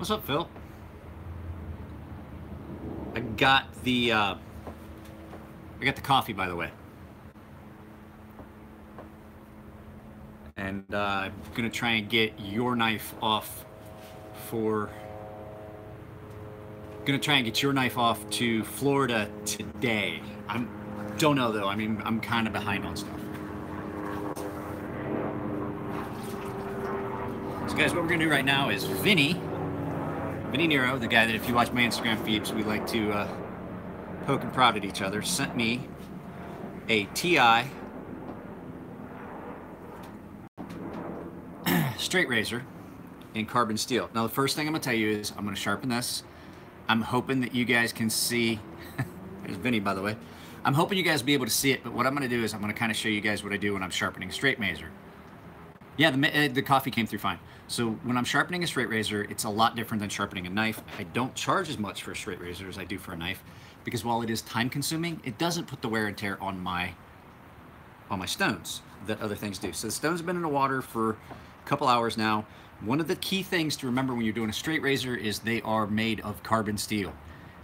What's up, Phil? I got the coffee, by the way, and I'm gonna try and get your knife off for. Gonna try and get your knife off to Florida today. Don't know though. I mean, I'm kind of behind on stuff. So, guys, what we're gonna do right now is Vinny Nero, the guy that if you watch my Instagram feeds, we like to poke and prod at each other, sent me a TI straight razor in carbon steel. Now, the first thing I'm gonna tell you is I'm gonna sharpen this. I'm hoping that you guys can see. There's Vinny, by the way. I'm hoping you guys will be able to see it, but what I'm gonna do is I'm gonna kind of show you guys what I do when I'm sharpening a straight razor. Yeah, the coffee came through fine. So when I'm sharpening a straight razor, it's a lot different than sharpening a knife. I don't charge as much for a straight razor as I do for a knife, because while it is time consuming, it doesn't put the wear and tear on my stones that other things do. So the stones have been in the water for a couple hours now. One of the key things to remember when you're doing a straight razor is they are made of carbon steel.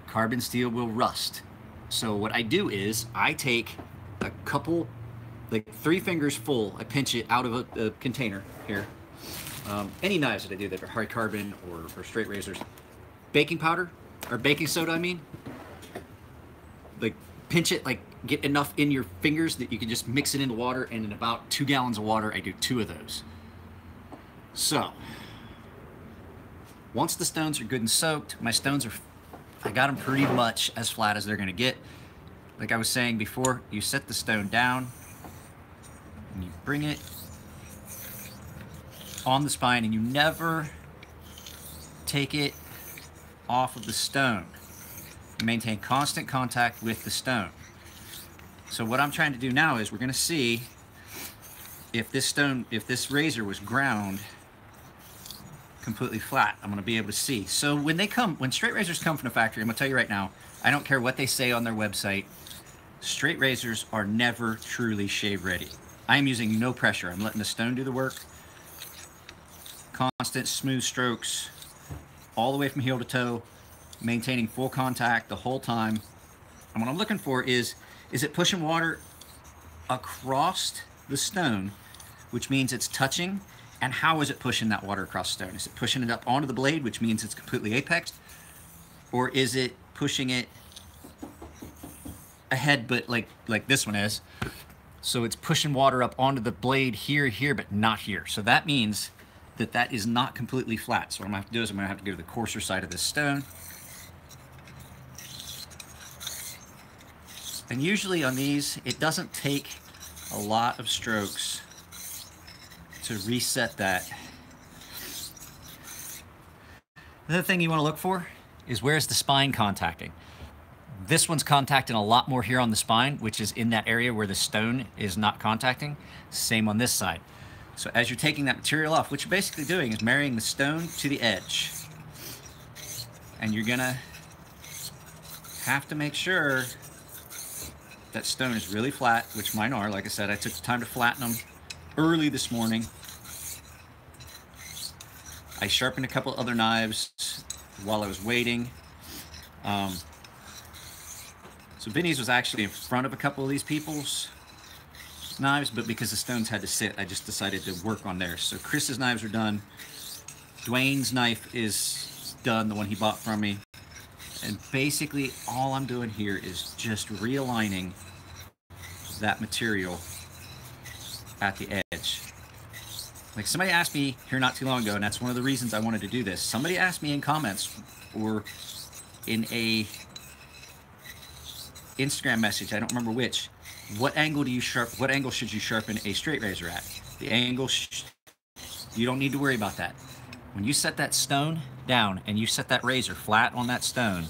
Carbon steel will rust. So what I do is I take a couple, like 3 fingers full, I pinch it out of a container here. Any knives that I do that are hard carbon or straight razors. Baking powder, or baking soda, I mean. Like pinch it, like get enough in your fingers that you can just mix it into water, and in about 2 gallons of water, I do 2 of those. So, once the stones are good and soaked, my stones are, I got them pretty much as flat as they're gonna get. Like I was saying before, you set the stone down, and you bring it on the spine, and you never take it off of the stone. You maintain constant contact with the stone. So what I'm trying to do now is we're gonna see if this razor was ground completely flat. I'm gonna be able to see. So when straight razors come from the factory, I'm gonna tell you right now, I don't care what they say on their website, straight razors are never truly shave ready. I am using no pressure. I'm letting the stone do the work. Constant smooth strokes all the way from heel to toe, maintaining full contact the whole time. And what I'm looking for is it pushing water across the stone, which means it's touching, and how is it pushing that water across the stone? Is it pushing it up onto the blade, which means it's completely apexed, or is it pushing it ahead, but like this one is? So it's pushing water up onto the blade here, but not here. So that means that is not completely flat. So what I'm gonna have to do is I'm gonna have to go to the coarser side of this stone. And usually on these, it doesn't take a lot of strokes to reset that. Another thing you want to look for is where's the spine contacting. This one's contacting a lot more here on the spine, which is in that area where the stone is not contacting. Same on this side. So as you're taking that material off, what you're basically doing is marrying the stone to the edge. And you're gonna have to make sure that stone is really flat, which mine are. Like I said, I took the time to flatten them early this morning. I sharpened a couple other knives while I was waiting. So Vinny's was actually in front of a couple of these people's knives, but because the stones had to sit, I just decided to work on theirs. So Chris's knives are done. Dwayne's knife is done, the one he bought from me. And basically all I'm doing here is just realigning that material at the edge. Like somebody asked me here not too long ago, and that's one of the reasons I wanted to do this. Somebody asked me in comments or in a Instagram message, I don't remember which, what angle should you sharpen a straight razor at? The angle, you don't need to worry about that. When you set that stone down and you set that razor flat on that stone,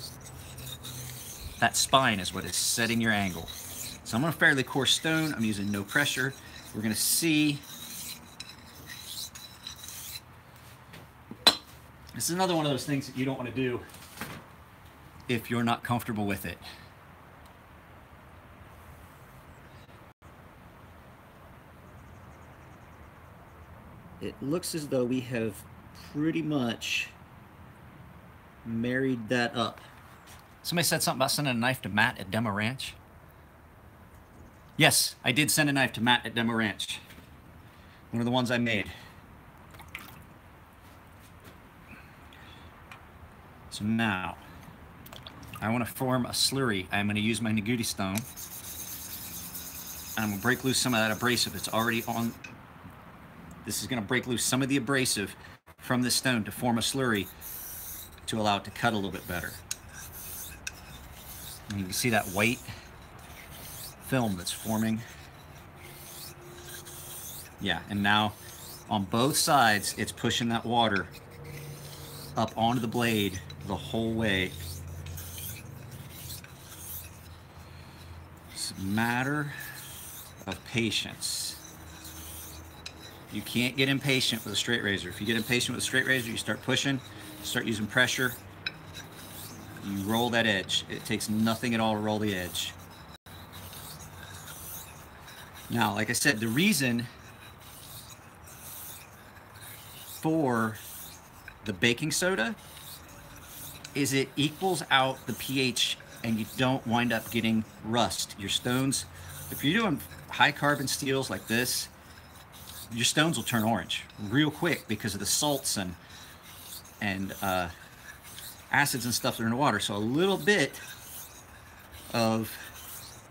that spine is what is setting your angle. So I'm on a fairly coarse stone. I'm using no pressure. We're gonna see. This is another one of those things that you don't want to do if you're not comfortable with it. It looks as though we have pretty much married that up. Somebody said something about sending a knife to Matt at Demo Ranch. Yes, I did send a knife to Matt at Demo Ranch. One of the ones I made. So now, I want to form a slurry. I'm going to use my Nagudi stone. And I'm going to break loose some of that abrasive that's already on. This is going to break loose some of the abrasive from this stone to form a slurry to allow it to cut a little bit better. And you can see that white film that's forming. Yeah, and now on both sides, it's pushing that water up onto the blade the whole way. It's a matter of patience. You can't get impatient with a straight razor. If you get impatient with a straight razor, you start pushing, start using pressure, you roll that edge. It takes nothing at all to roll the edge. Now, like I said, the reason for the baking soda is it equals out the pH and you don't wind up getting rust. Your stones, if you're doing high carbon steels like this, your stones will turn orange real quick because of the salts and acids and stuff that are in the water. So a little bit of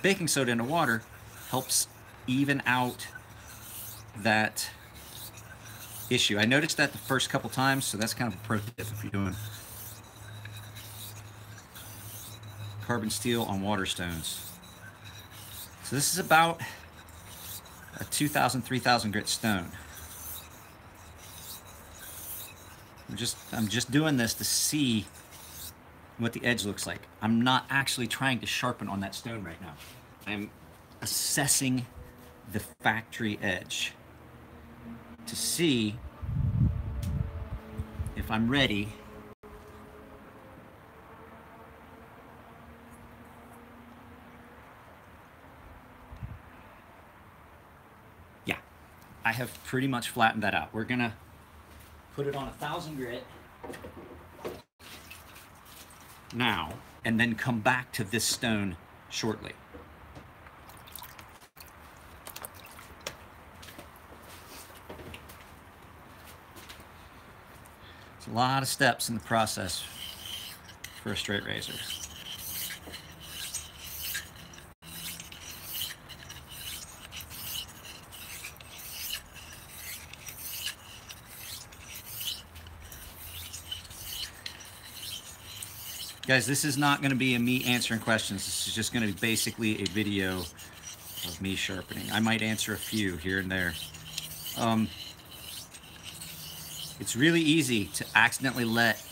baking soda in the water helps even out that issue. I noticed that the first couple times, so that's kind of a pro tip if you're doing carbon steel on water stones. So this is about a 2,000, 3,000 grit stone. I'm just doing this to see what the edge looks like. I'm not actually trying to sharpen on that stone right now. I'm assessing the factory edge to see if I'm ready I have pretty much flattened that out. We're gonna put it on 1,000 grit now, and then come back to this stone shortly. There's a lot of steps in the process for a straight razor. Guys, this is not going to be a me answering questions. This is just going to be basically a video of me sharpening. I might answer a few here and there. It's really easy to accidentally let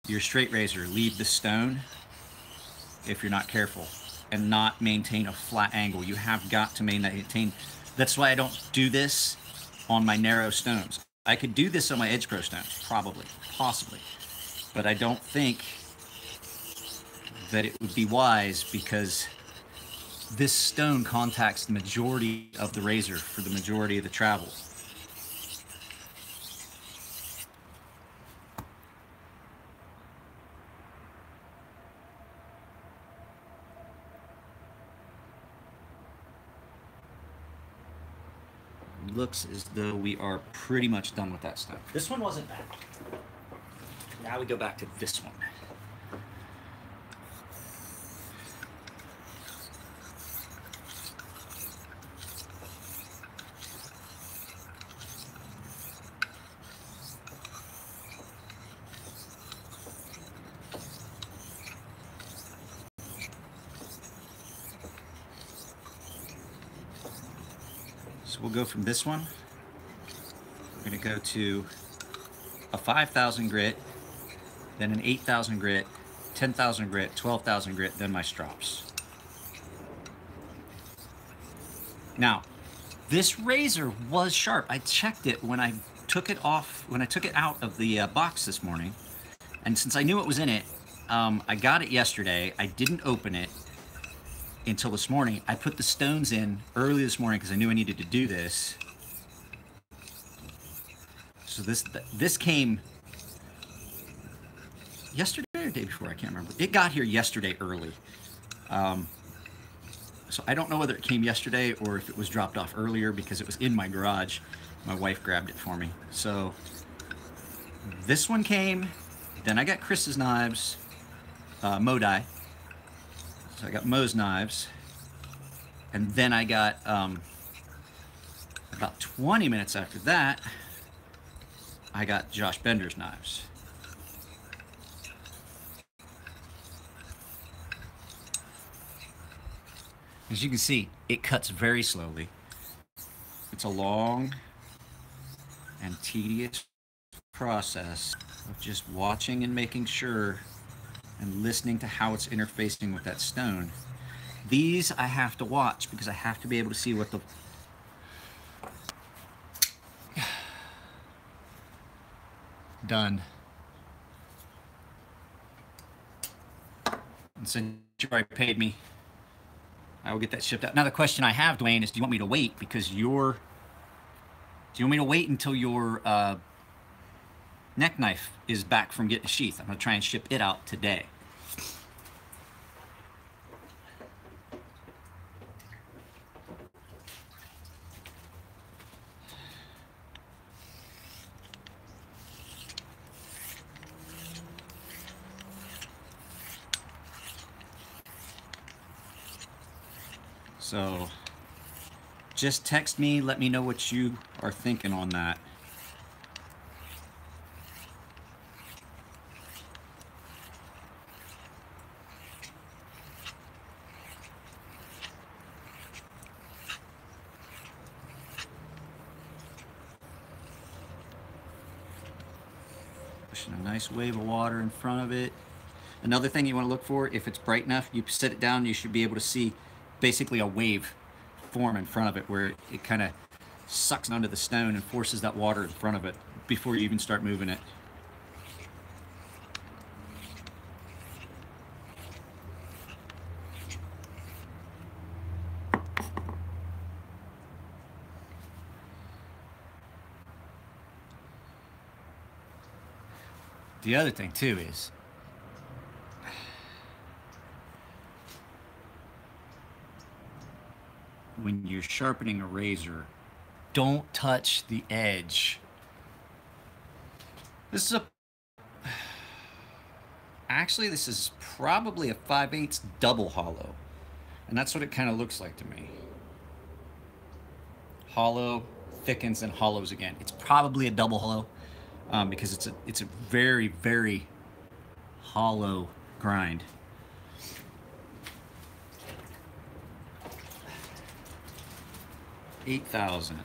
your straight razor leave the stone if you're not careful and not maintain a flat angle. You have got to maintain. That's why I don't do this on my narrow stones. I could do this on my edge pro stones, probably, possibly, but I don't think that it would be wise because this stone contacts the majority of the razor for the majority of the travel. Looks as though we are pretty much done with that stone. This one wasn't bad. Now we go back to this one. So we'll go from this one. We're going to go to a 5,000 grit, then an 8,000 grit, 10,000 grit, 12,000 grit, then my strops. Now, this razor was sharp. I checked it when I took it off, when I took it out of the box this morning. And since I knew what was in it, I got it yesterday. I didn't open it until this morning. I put the stones in early this morning because I knew I needed to do this. So this came yesterday or the day before, I can't remember. It got here yesterday early. So I don't know whether it came yesterday or if it was dropped off earlier because it was in my garage. My wife grabbed it for me. So this one came, then I got Chris's knives, Modai. So I got Mo's knives, and then I got, about 20 minutes after that, I got Josh Bender's knives. As you can see, it cuts very slowly. It's a long and tedious process of just watching and making sure and listening to how it's interfacing with that stone. These I have to watch because I have to be able to see what the done. And since you already paid me, I will get that shipped out. Now the question I have, Dwayne, is do you want me to wait because do you want me to wait until your neck knife is back from getting a sheath? I'm going to try and ship it out today. So just text me, let me know what you are thinking on that. Pushing a nice wave of water in front of it. Another thing you want to look for, if it's bright enough, you set it down, you should be able to see basically a wave form in front of it where it kind of sucks onto the stone and forces that water in front of it before you even start moving it. The other thing too is when you're sharpening a razor, don't touch the edge. This is actually this is probably a 5/8 double hollow, and that's what it kind of looks like to me. Hollow thickens and hollows again. It's probably a double hollow because it's a very, very hollow grind. $8,000.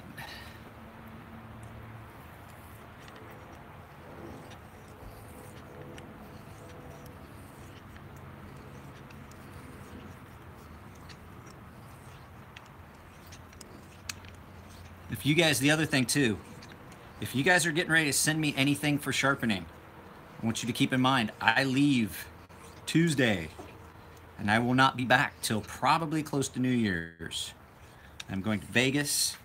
If you guys, the other thing too, if you guys are getting ready to send me anything for sharpening, I want you to keep in mind, I leave Tuesday and I will not be back till probably close to New Year's. I'm going to Vegas,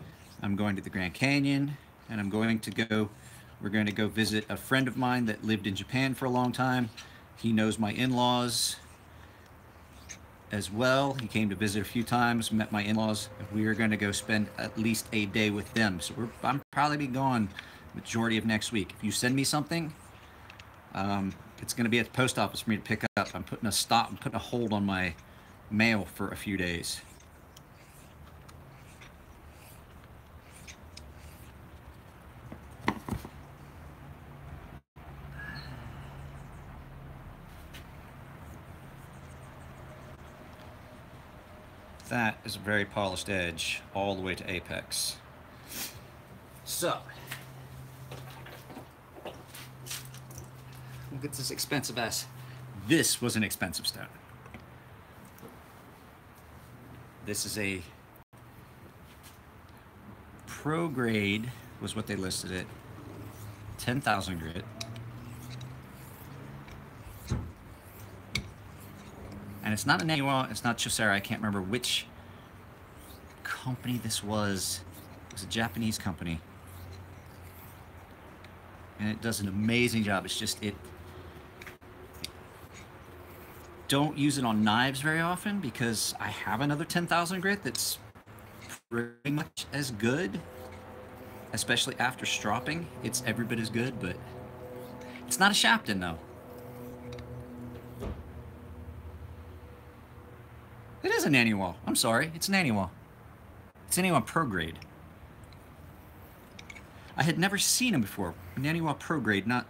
I'm going to the Grand Canyon, and we're going to go visit a friend of mine that lived in Japan for a long time. He knows my in-laws as well. He came to visit a few times, met my in-laws, and we are going to go spend at least a day with them. So I'm probably be gone majority of next week. If you send me something, it's going to be at the post office for me to pick up. I'm putting a hold on my mail for a few days. That is a very polished edge all the way to apex. So, look at this expensive ass. This was an expensive stone. This is a pro grade, was what they listed it. 10,000 grit. And it's not a Naniwa, it's not Chosera, I can't remember which company this was. It was a Japanese company. And it does an amazing job. It's just, don't use it on knives very often because I have another 10,000 grit that's pretty much as good, especially after stropping. It's every bit as good, but it's not a Shapton though. It is a Naniwal. I'm sorry, it's a Naniwal. It's a Naniwal Pro Grade. I had never seen them before. Naniwal Pro Grade, not...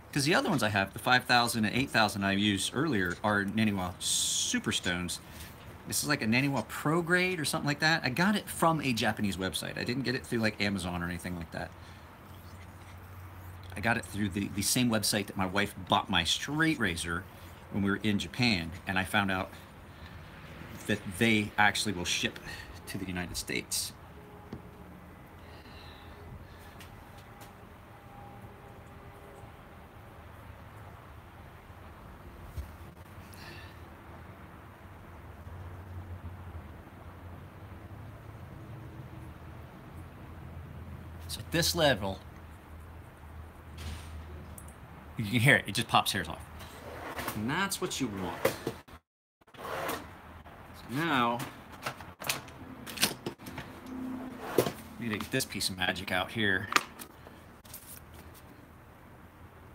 Because the other ones I have, the 5,000 and 8,000 I used earlier, are Naniwal Superstones. This is like a Naniwal Pro Grade or something like that. I got it from a Japanese website. I didn't get it through like Amazon or anything like that. I got it through the same website that my wife bought my straight razor when we were in Japan, and I found out that they actually will ship to the United States. So at this level, you can hear it, it just pops hairs off. And that's what you want. So now, we need to get this piece of magic out here.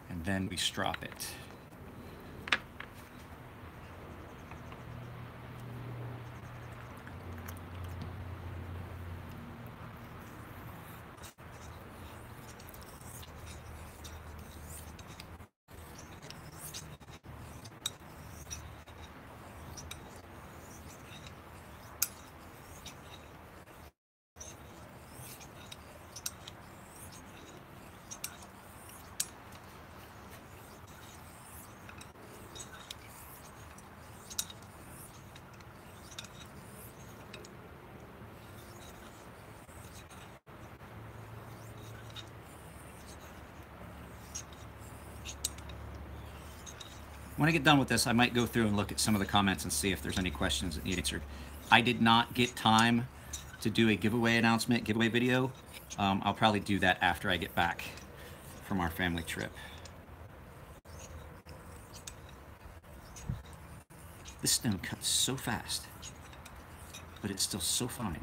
And then we strop it. When I get done with this, I might go through and look at some of the comments and see if there's any questions that need answered. I did not get time to do a giveaway announcement, giveaway video. I'll probably do that after I get back from our family trip. This stone cuts so fast, but it's still so fine.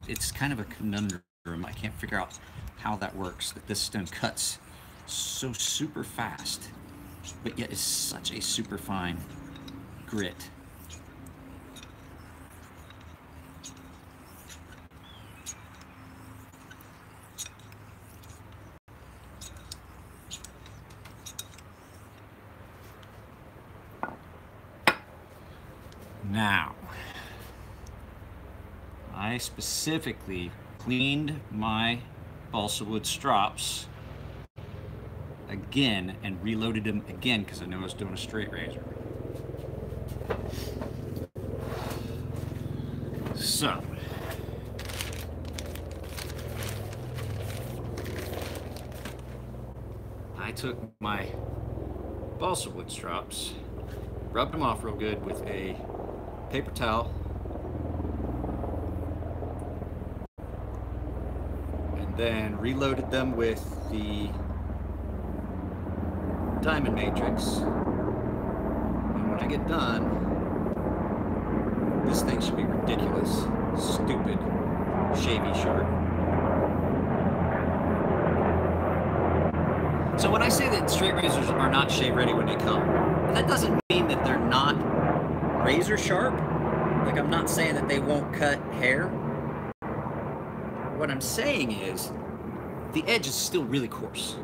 It's kind of a conundrum. I can't figure out how that works, that this stone cuts so super fast, but yet it's such a super fine grit. Now, I specifically cleaned my balsa wood strops again and reloaded them again because I knew I was doing a straight razor. So, I took my balsa wood strops, rubbed them off real good with a paper towel, and then reloaded them with the diamond matrix. And when I get done, this thing should be ridiculous, stupid, shavy sharp. So when I say that straight razors are not shave ready when they come, that doesn't mean that they're not razor sharp. Like, I'm not saying that they won't cut hair. What I'm saying is the edge is still really coarse,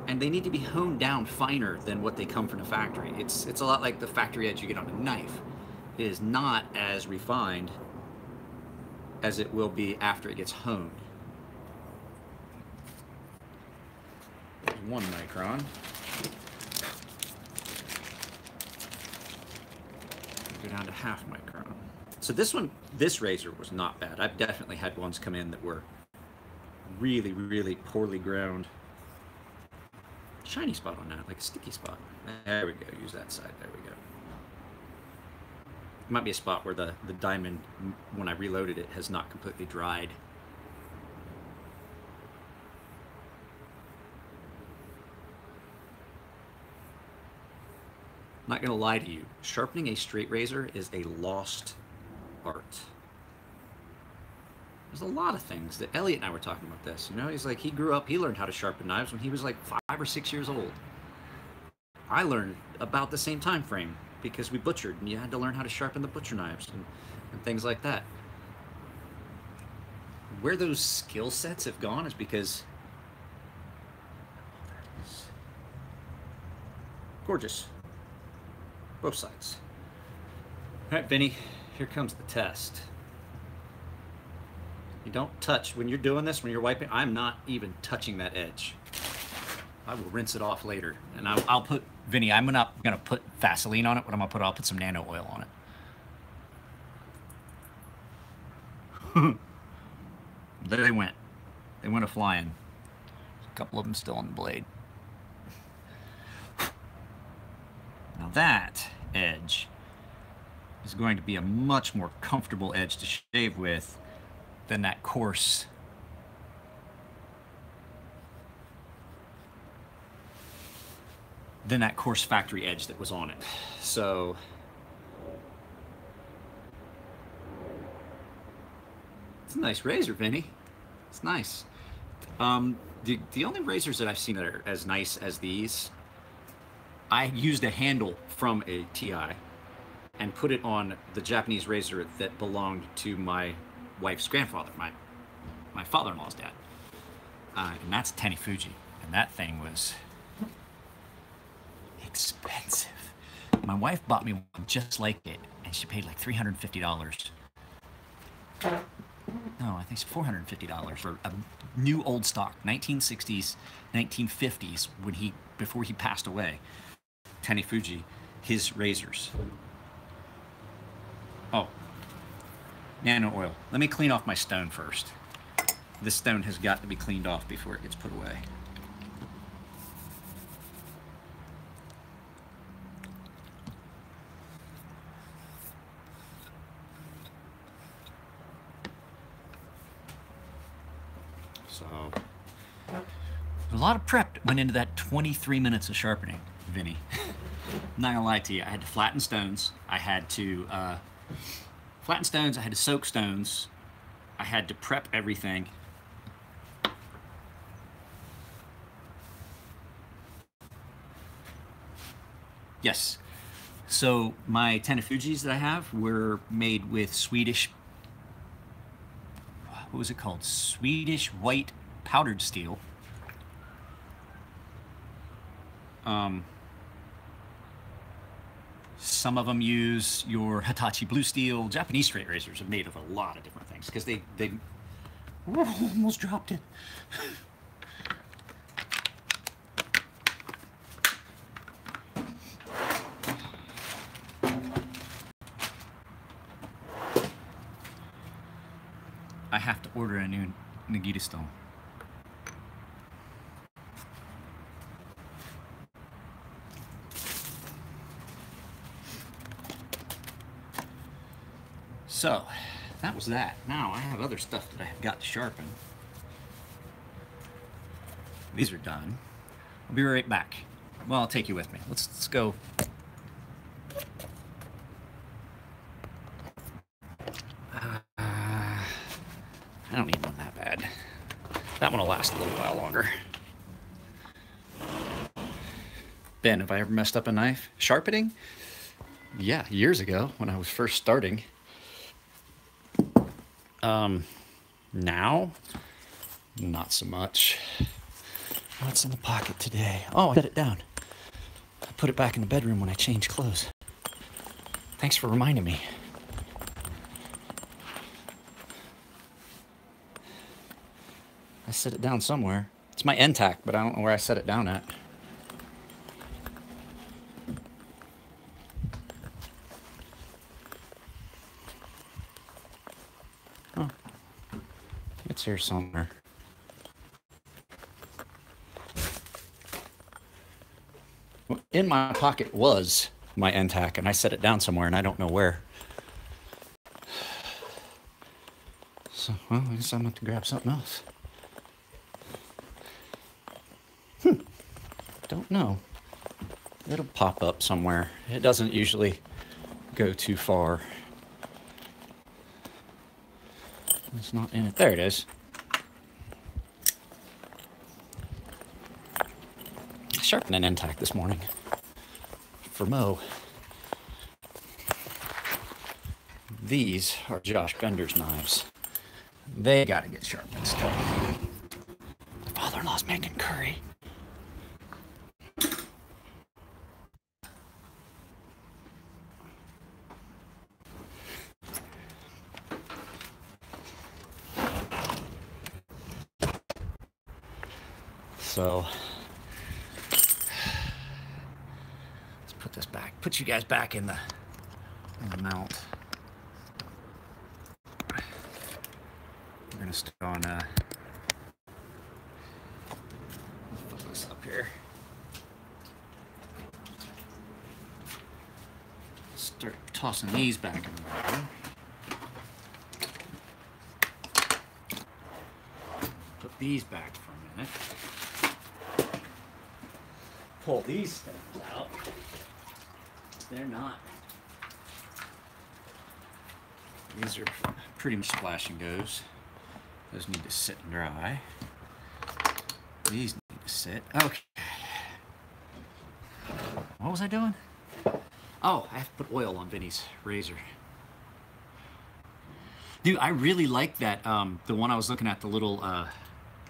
and they need to be honed down finer than what they come from the factory. It's a lot like the factory edge you get on a knife. It is not as refined as it will be after it gets honed. 1 micron. Go down to ½ micron. So this razor was not bad. I've definitely had ones come in that were really, really poorly ground. Shiny spot on that, like a sticky spot. There we go, use that side, there we go. It might be a spot where the diamond, when I reloaded it, has not completely dried. not gonna lie to you, sharpening a straight razor is a lost art. There's a lot of things that Elliot and I were talking about this. You know, he's like, he grew up, he learned how to sharpen knives when he was like 5 or 6 years old. I learned about the same time frame because we butchered and you had to learn how to sharpen the butcher knives and things like that. Where those skill sets have gone is because, gorgeous, both sides. All right, Vinny, here comes the test. You don't touch, when you're doing this, when you're wiping, I'm not even touching that edge. I will rinse it off later. And I'll put, Vinny, I'm not gonna put Vaseline on it. What I'm gonna put, I'll put some nano oil on it. There they went. They went a-flying. A couple of them still on the blade. Now that edge is going to be a much more comfortable edge to shave with than that coarse factory edge that was on it. So it's a nice razor, Vinny. It's nice. The only razors that I've seen that are as nice as these, I used a handle from a TI and put it on the Japanese razor that belonged to my wife's grandfather, my father-in-law's dad. And that's Tenny Fuji. And that thing was expensive. My wife bought me one just like it, and she paid like $350. No, I think it's $450 for a new old stock, 1960s, 1950s, before he passed away. Tenny Fuji, his razors. Oh, nano oil. Let me clean off my stone first. This stone has got to be cleaned off before it gets put away. So, a lot of prep went into that 23 minutes of sharpening, Vinny. I'm not gonna lie to you, I had to flatten stones. I had to flatten stones, I had to soak stones. I had to prep everything. Yes. So my Tenafujis that I have were made with Swedish, what was it called? Swedish white powdered steel. Some of them use your Hitachi blue steel. Japanese straight razors are made of a lot of different things because they almost dropped it. I have to order a new Nagita stone. So, that was that. Now I have other stuff that I have got to sharpen. These are done. I'll be right back. Well, I'll take you with me. Let's go. I don't need one that bad. That one will last a little while longer. Ben, have I ever messed up a knife? Sharpening? Yeah, years ago when I was first starting. Now, not so much. What's in the pocket today? Oh, I set it down. I put it back in the bedroom when I changed clothes. Thanks for reminding me. I set it down somewhere. It's my NTAC, but I don't know where I set it down at. Oh, it's here somewhere. In my pocket was my NTAC, and I set it down somewhere, and I don't know where. So, well, I guess I'm going to grab something else. Don't know. It'll pop up somewhere. It doesn't usually go too far. It's not in it. There it is. Sharpening intact this morning for Mo. These are Josh Bender's knives. They gotta get sharpened still. Father-in-law's making curry. So let's put this back. Put you guys back in the mount. We're gonna start on let's put this up here. Start tossing these back in the water. Put these back for a minute. Pull these things out. They're not. These are pretty much splash and goes. Those need to sit and dry. These need to sit. Okay. What was I doing? Oh, I have to put oil on Vinny's razor. Dude, I really like that, the one I was looking at, the little, I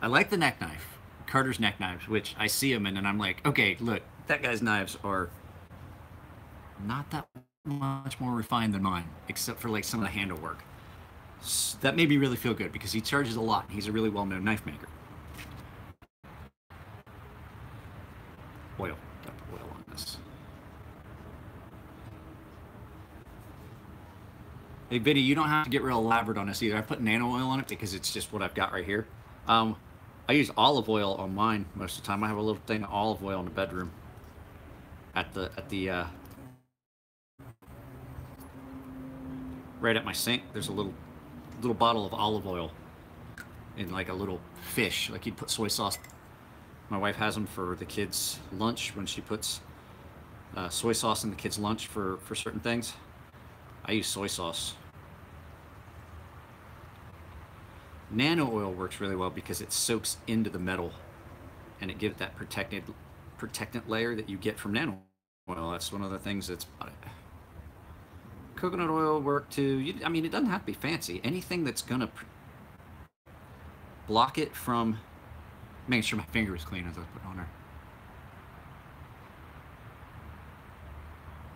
like the neck knife. Carter's neck knives, which I see them in and I'm like, okay, look, that guy's knives are not that much more refined than mine, except for like some of the handle work. So that made me really feel good because he charges a lot. He's a really well-known knife maker. Oil, got oil on this. Hey, Vinny, you don't have to get real elaborate on this either. I put nano oil on it because it's just what I've got right here. I use olive oil on mine most of the time. I have a little thing of olive oil in the bedroom. Right at my sink, there's a little bottle of olive oil in like a little fish. Like you'd put soy sauce. My wife has them for the kids' lunch when she puts soy sauce in the kids' lunch for certain things. I use soy sauce. Nano oil works really well because it soaks into the metal and it gives that protectant layer that you get from nano oil. That's one of the things that's about it. Coconut oil work too. I mean, it doesn't have to be fancy. Anything that's gonna block it from making sure my finger is clean as I put it on there.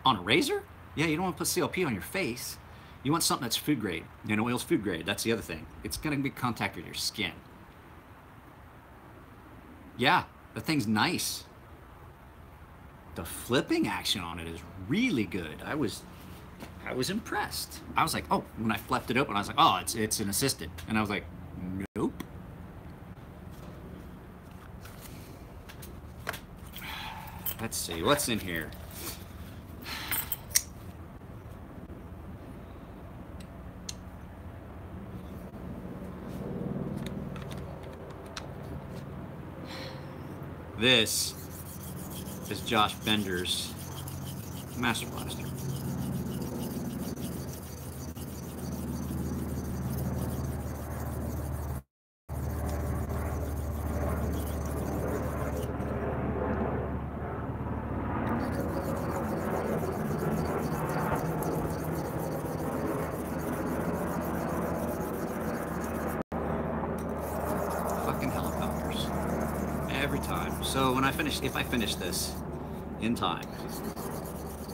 On a razor? Yeah, you don't want to put CLP on your face. You want something that's food grade. Nano oil's food grade. That's the other thing. It's gonna be contact with your skin. Yeah, the thing's nice. The flipping action on it is really good. I was impressed. I was like, oh, when I flipped it open, I was like, oh, it's an assisted. And I was like, nope. Let's see, what's in here? This is Josh Bender's Master Blaster. Fucking helicopters. Every time. So when if I finish this in time,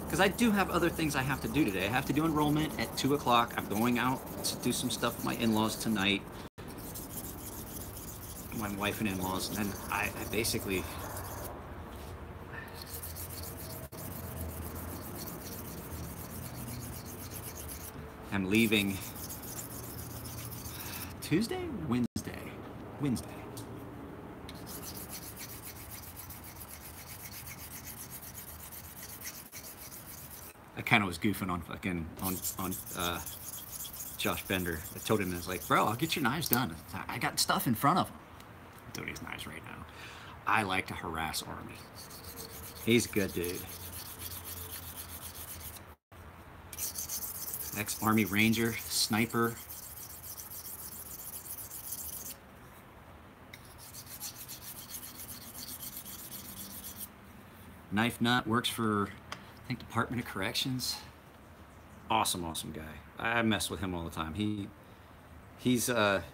because I do have other things I have to do today. I have to do enrollment at 2 o'clock. I'm going out to do some stuff with my in-laws tonight. My wife and in-laws, and then I basically am leaving Tuesday? Wednesday. I kind of was goofing on fucking on Josh Bender. I told him, I was like, bro, I'll get your knives done. I got stuff in front of him. I'm doing his knives right now. I like to harass Army. He's a good dude. ex-Army Ranger, sniper. Knife Nut, works for, I think, Department of Corrections. Awesome, awesome guy. I mess with him all the time. He's like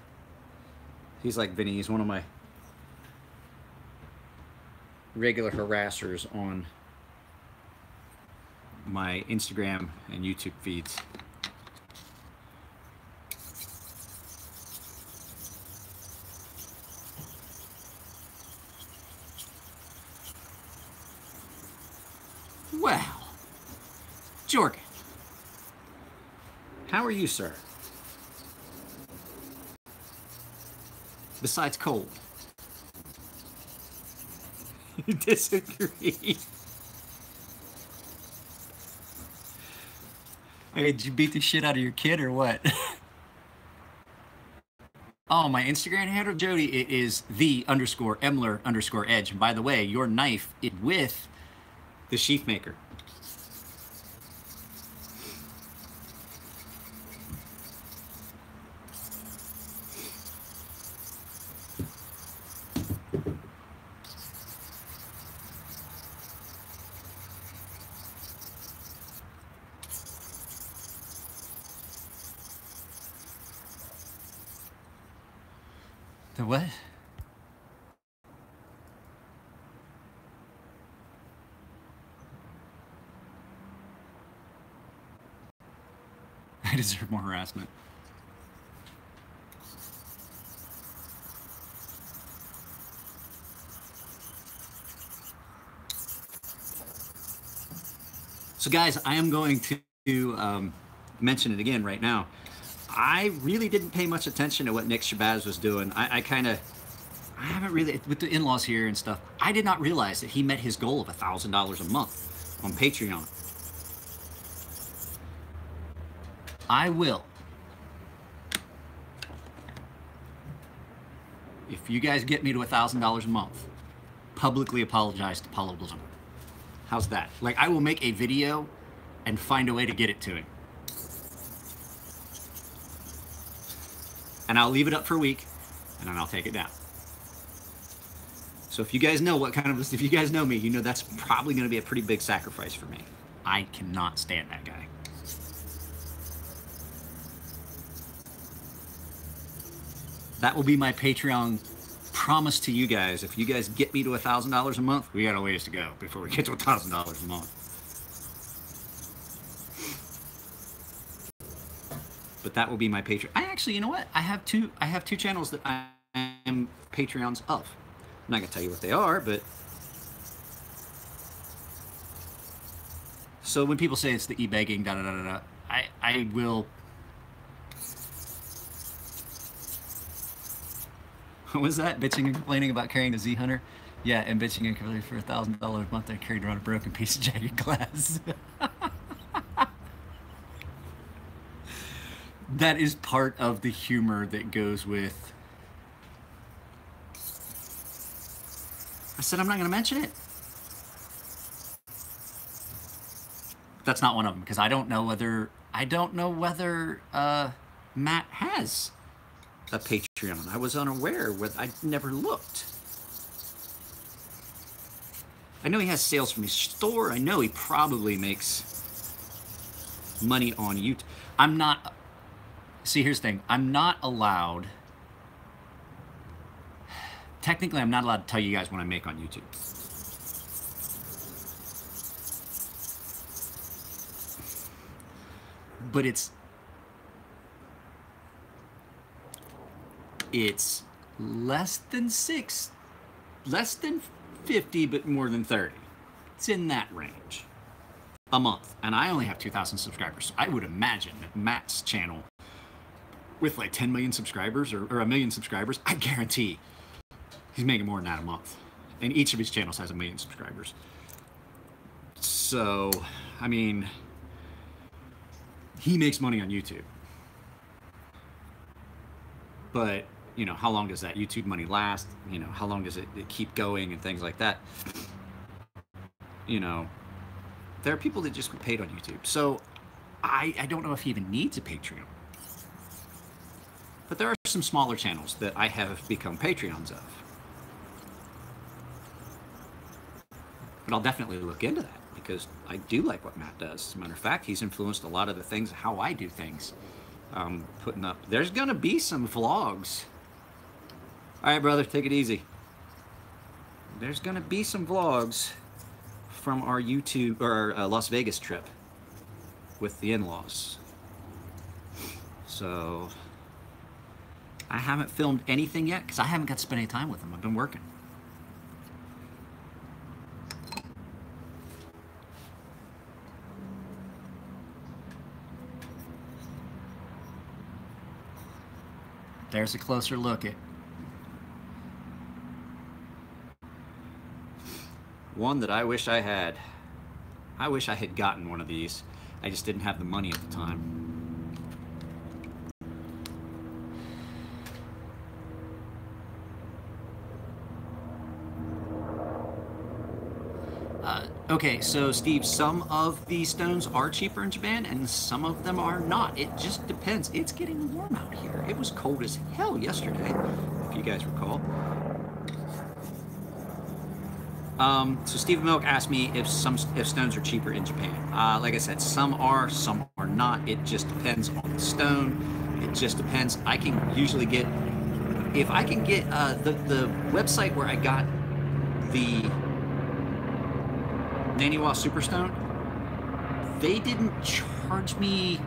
Vinny. He's one of my regular harassers on my Instagram and YouTube feeds. Well, Jorgen, how are you, sir? Besides cold. You disagree? Hey, did you beat the shit out of your kid or what? Oh, my Instagram handle, Jody, it is _Emler_Edge. And by the way, your knife is with the sheath maker. The what? I deserve more harassment. So guys, I am going to mention it again right now. I really didn't pay much attention to what Nick Shabazz was doing. I haven't really, with the in-laws here and stuff, I did not realize that he met his goal of $1,000 a month on Patreon. I will, if you guys get me to $1,000 a month, publicly apologize to Paulo Blazon. How's that? Like, I will make a video and find a way to get it to him. And I'll leave it up for a week, and then I'll take it down. So if you guys know if you guys know me, you know that's probably going to be a pretty big sacrifice for me. I cannot stand that guy. That will be my Patreon promise to you guys. If you guys get me to $1,000 a month, we got a ways to go before we get to $1,000 a month. But that will be my Patreon. I actually, you know what? I have two channels that I am Patreons of. I'm not gonna tell you what they are, but so when people say it's the e-begging, da da da da, I will. What was that? Bitching and complaining about carrying a Z Hunter? Yeah, and bitching and complaining for $1,000 a month. I carried around a broken piece of jagged glass. That is part of the humor that goes with. I said I'm not going to mention it. That's not one of them because I don't know whether Matt has a Patreon. I was unaware. I never looked. I know he has sales from his store. I know he probably makes money on YouTube. I'm not. See, here's the thing. I'm not allowed. Technically, I'm not allowed to tell you guys what I make on YouTube. But it's less than 50, but more than 30. It's in that range a month. And I only have 2,000 subscribers. So I would imagine that Matt's channel with like 10 million subscribers or 1 million subscribers, I guarantee he's making more than that a month. And each of his channels has 1 million subscribers. So, I mean, he makes money on YouTube. But, you know, how long does that YouTube money last? You know, how long does it keep going and things like that? You know, there are people that just get paid on YouTube. So I don't know if he even needs a Patreon. But there are some smaller channels that I have become Patreons of. But I'll definitely look into that because I do like what Matt does. As a matter of fact, he's influenced a lot of the things, how I do things. Putting up, there's gonna be some vlogs. All right, brother, take it easy. There's gonna be some vlogs from our YouTube or our Las Vegas trip with the in-laws. So I haven't filmed anything yet because I haven't got to spend any time with them. I've been working. There's a closer look at one that I wish I had. I wish I had gotten one of these. I just didn't have the money at the time. Okay, so Steve, some of these stones are cheaper in Japan and some of them are not. It just depends. It's getting warm out here. It was cold as hell yesterday, if you guys recall. So Stephen Milk asked me if stones are cheaper in Japan. Like I said, some are not. It just depends on the stone. It just depends. I can usually get, if I can get the website where I got the Naniwa Superstone, they didn't charge me.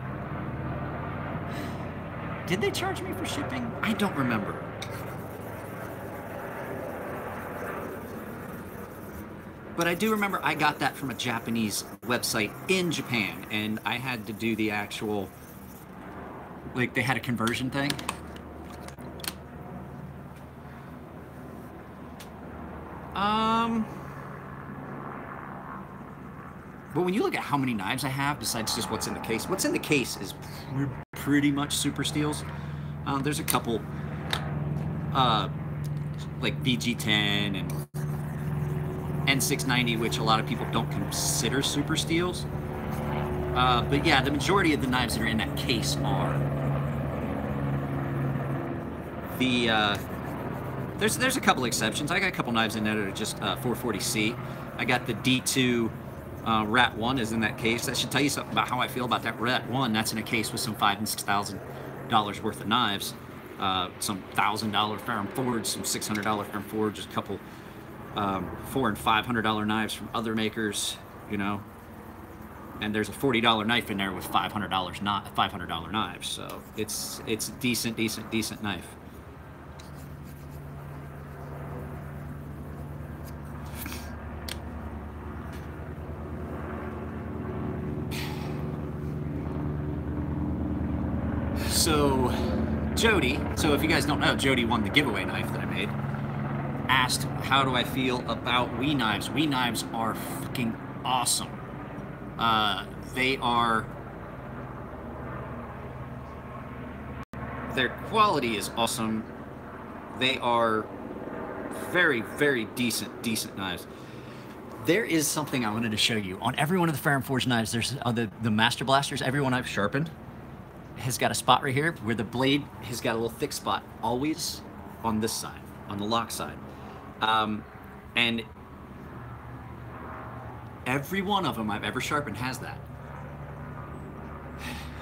Did they charge me for shipping? I don't remember. But I do remember I got that from a Japanese website in Japan, and I had to do the actual, like, they had a conversion thing. But when you look at how many knives I have, besides just what's in the case is pretty much super steels. There's a couple, like VG10 and N690, which a lot of people don't consider super steels. But yeah, the majority of the knives that are in that case are. There's a couple exceptions. I got a couple knives in there that are just 440C. I got the D2 Rat 1 is in that case. That should tell you something about how I feel about that Rat 1. That's in a case with some $5,000 and $6,000 worth of knives. Some $1,000 Ferrum Forge, some $600 Ferrum Forge, a couple $400 and $500 knives from other makers, you know. And there's a $40 knife in there with $500 knives. So it's a decent knife. So Jody, so if you guys don't know, Jody won the giveaway knife that I made. Asked, how do I feel about WE knives? WE knives are fucking awesome. Their quality is awesome. They are very, very decent knives. There is something I wanted to show you. On every one of the Ferrum Forge knives, there's the Master Blasters, every one I've sharpened has got a spot right here where the blade has got a little thick spot, always on this side, on the lock side. And every one of them I've ever sharpened has that.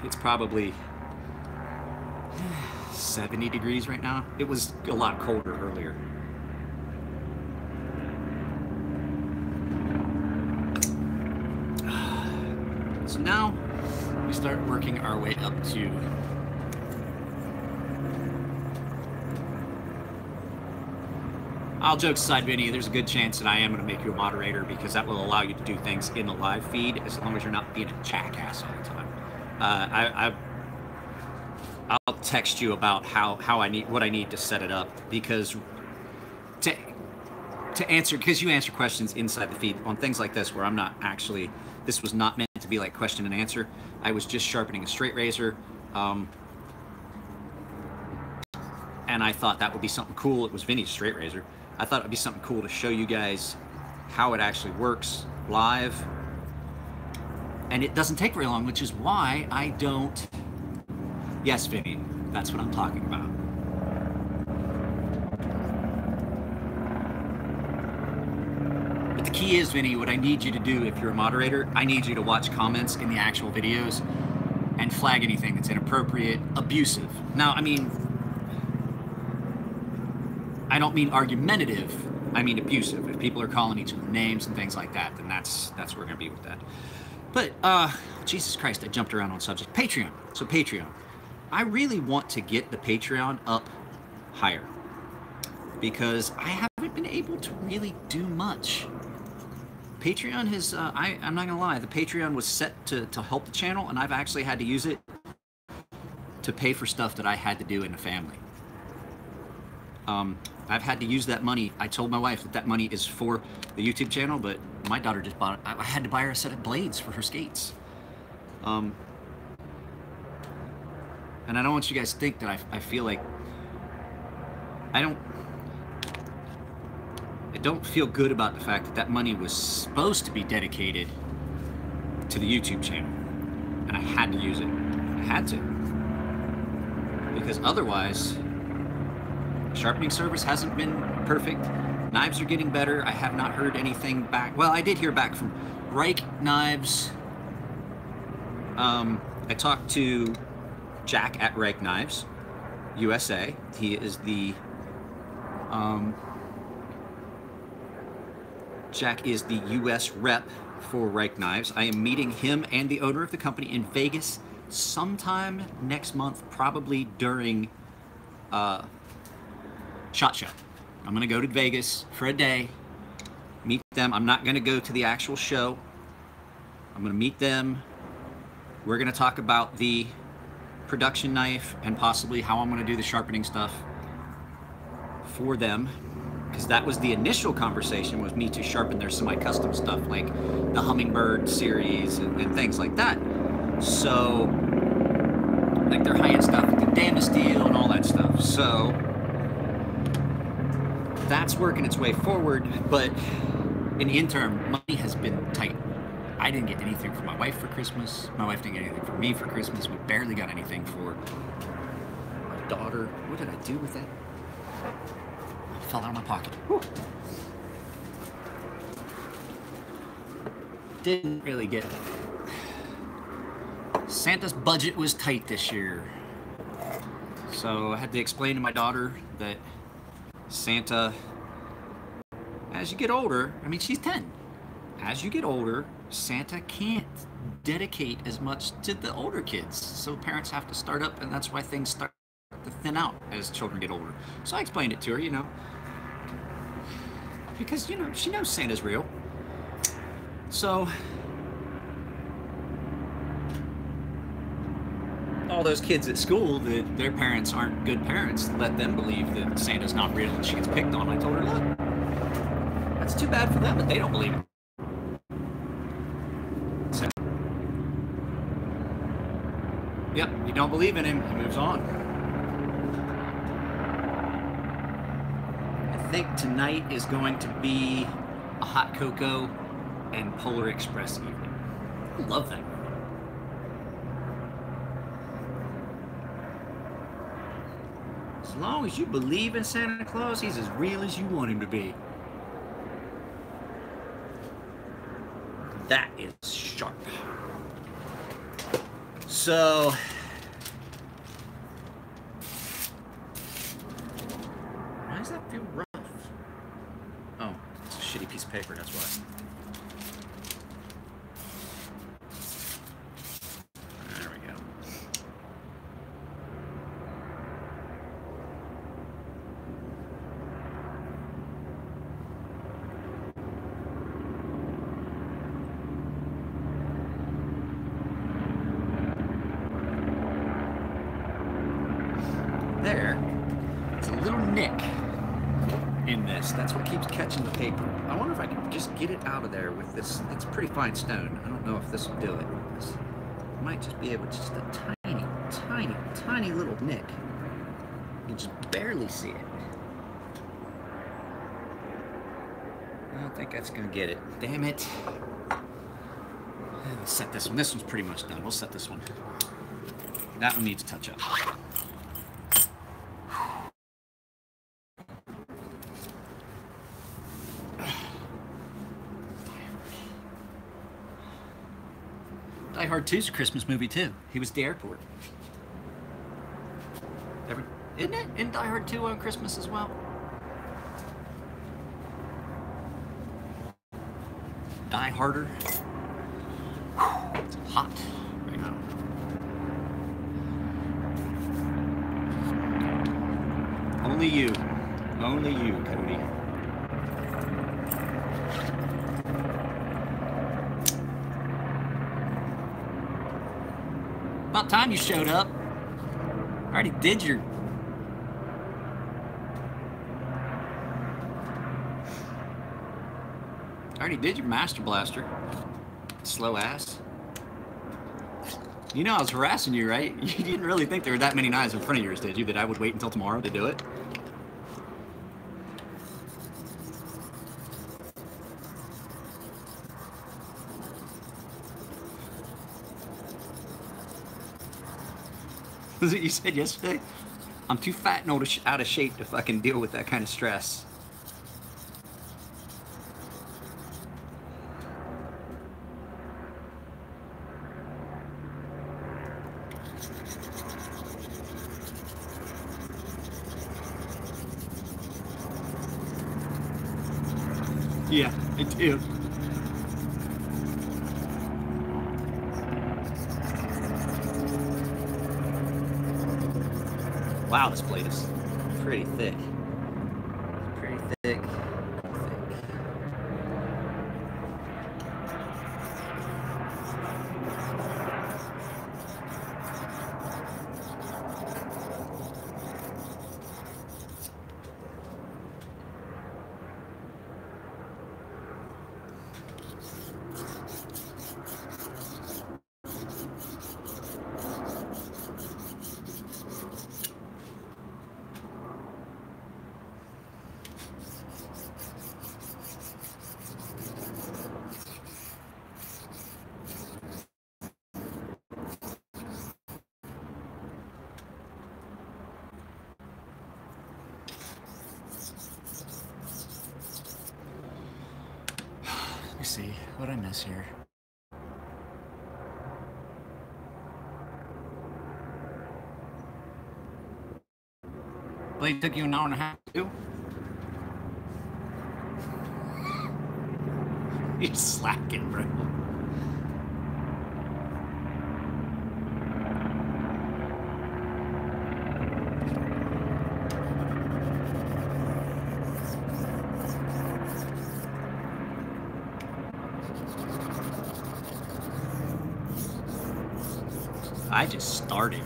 It's probably 70 degrees right now. It was a lot colder earlier. So now we start working our way up to all jokes aside, Vinny, there's a good chance that I am going to make you a moderator because that will allow you to do things in the live feed as long as you're not being a jackass all the time. I'll text you about what I need to set it up, because to answer, because you answer questions inside the feed on things like this where I'm not actually, this was not meant to be like question and answer. I was just sharpening a straight razor, and I thought that would be something cool. It was Vinny's straight razor. I thought it would be something cool to show you guys how it actually works live. And it doesn't take very long, which is why I don't. Yes, Vinny, that's what I'm talking about. But the key is, Vinny, what I need you to do if you're a moderator, I need you to watch comments in the actual videos and flag anything that's inappropriate, abusive. Now, I mean, I don't mean argumentative, I mean abusive. If people are calling each other names and things like that, then that's where we're gonna be with that. But, Jesus Christ, I jumped around on subject. Patreon. So Patreon. I really want to get the Patreon up higher because I haven't been able to really do much. Patreon has, I'm not gonna lie, the Patreon was set to help the channel, and I've actually had to use it to pay for stuff that I had to do in the family. I've had to use that money. I told my wife that that money is for the YouTube channel, but my daughter just bought it. I had to buy her a set of blades for her skates. And I don't want you guys to think that I feel like I don't feel good about the fact that that money was supposed to be dedicated to the YouTube channel, and I had to use it. I had to, because otherwise sharpening service hasn't been perfect. Knives are getting better. I have not heard anything back. Well, I did hear back from Reich Knives. I talked to Jack at Reich Knives USA. He is the Jack is the US rep for Reich Knives. I am meeting him and the owner of the company in Vegas sometime next month, probably during SHOT Show. I'm gonna go to Vegas for a day, meet them. I'm not gonna go to the actual show. I'm gonna meet them. We're gonna talk about the production knife and possibly how I'm gonna do the sharpening stuff for them, because that was the initial conversation, was me to sharpen their semi-custom stuff like the Hummingbird series and things like that. So, like their high-end stuff, the Damas steel and all that stuff. So that's working its way forward, but in the interim, money has been tight. I didn't get anything for my wife for Christmas. My wife didn't get anything for me for Christmas. We barely got anything for my daughter. What did I do with that? It fell out of my pocket. Whew. Didn't really get it. Santa's budget was tight this year. So I had to explain to my daughter that Santa, as you get older, I mean, she's 10. As you get older, Santa can't dedicate as much to the older kids. So parents have to start up, and that's why things start to thin out as children get older. So I explained it to her, you know, because, you know, she knows Santa's real. So all those kids at school that their parents aren't good parents, let them believe that Santa's not real and she gets picked on. I told her, look, that's too bad for them that they don't believe it. So, yep, you don't believe in him, he moves on. I think tonight is going to be a hot cocoa and Polar Express evening. I love that. As long as you believe in Santa Claus, he's as real as you want him to be. That is sharp. So, why does that feel rough? Oh, it's a shitty piece of paper, that's why. There we go. There's a little nick in this. That's what keeps catching the paper. I wonder if I can just get it out of there with this. It's pretty fine stone. I don't know if this will do it. This might just be able to, just a tiny, tiny, tiny little nick. You can just barely see it. I don't think that's gonna get it. Damn it. Let's set this one. This one's pretty much done. We'll set this one. That one needs to touch up. Die Hard 2's a Christmas movie too. He was at the airport. Isn't it? Isn't Die Hard 2 on Christmas as well? Die Harder. It's hot right now. Only you. Only you, Cody. About time you showed up. I already did your... I already did your Master Blaster. Slow ass. You know I was harassing you, right? You didn't really think there were that many knives in front of yours, did you? That I would wait until tomorrow to do it? Was it you said yesterday? I'm too fat and out of shape to fucking deal with that kind of stress. Yeah, I do. Wow, this blade is pretty thick. Pretty thick. Let me see, what did I miss here? Blade took you an hour and a half to do? You're slacking, bro. I just started.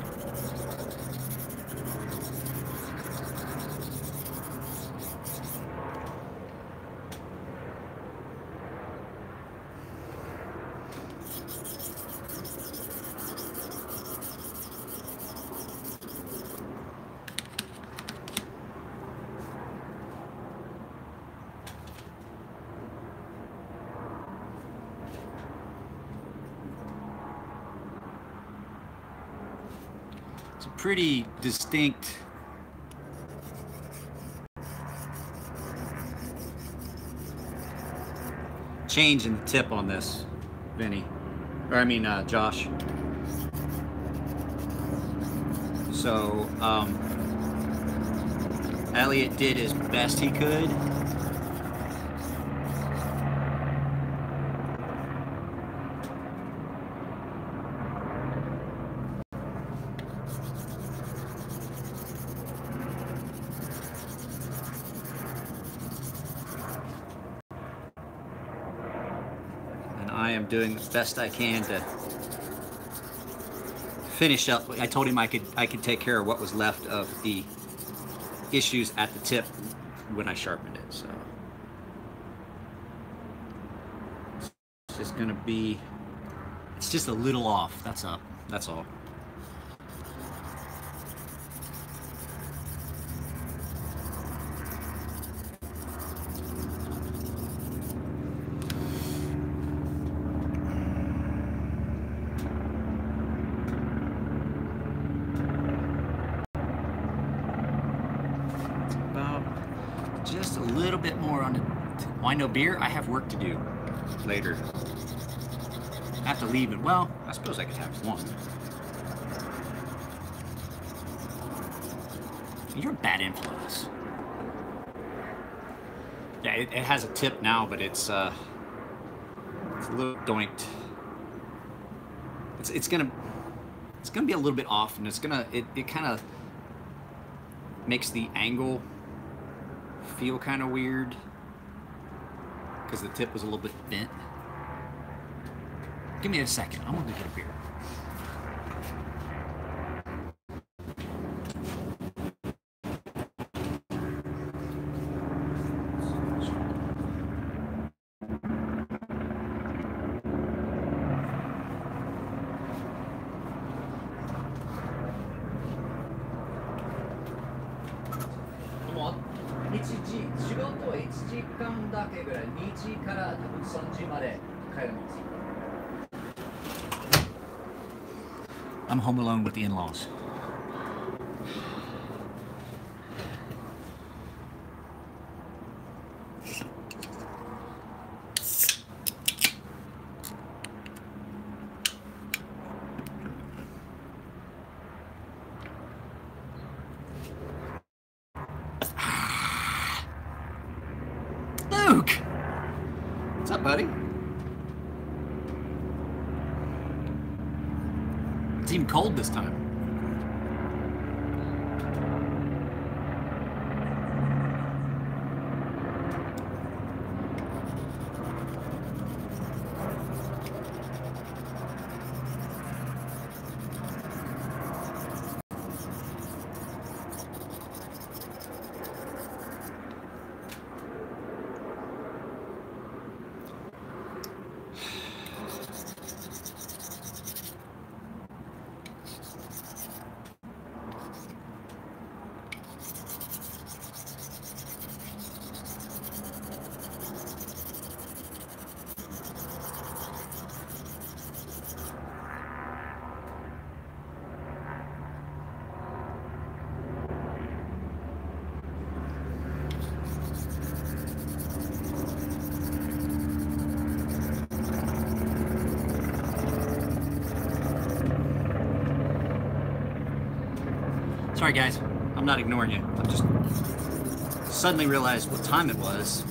It's a pretty distinct change in the tip on this, Vinny. Or I mean, Josh. So, Elliot did as best he could. I am doing the best I can to finish up. I told him I could take care of what was left of the issues at the tip when I sharpened it. So it's just gonna be, it's just a little off. That's up. That's all. little bit more on the wine, no beer. I have work to do later. I have to leave it. Well, I suppose I could have one. You're a bad influence. Yeah, it has a tip now, but it's a little doinked. It's gonna be a little bit off, and it kind of makes the angle feel kind of weird because the tip was a little bit bent. Give me a second. I'm gonna go get a beer. I'm home alone with the in-laws. Luke! What's up, buddy? It's even cold this time. Sorry guys, I'm not ignoring you. I'm just suddenly realized what time it was.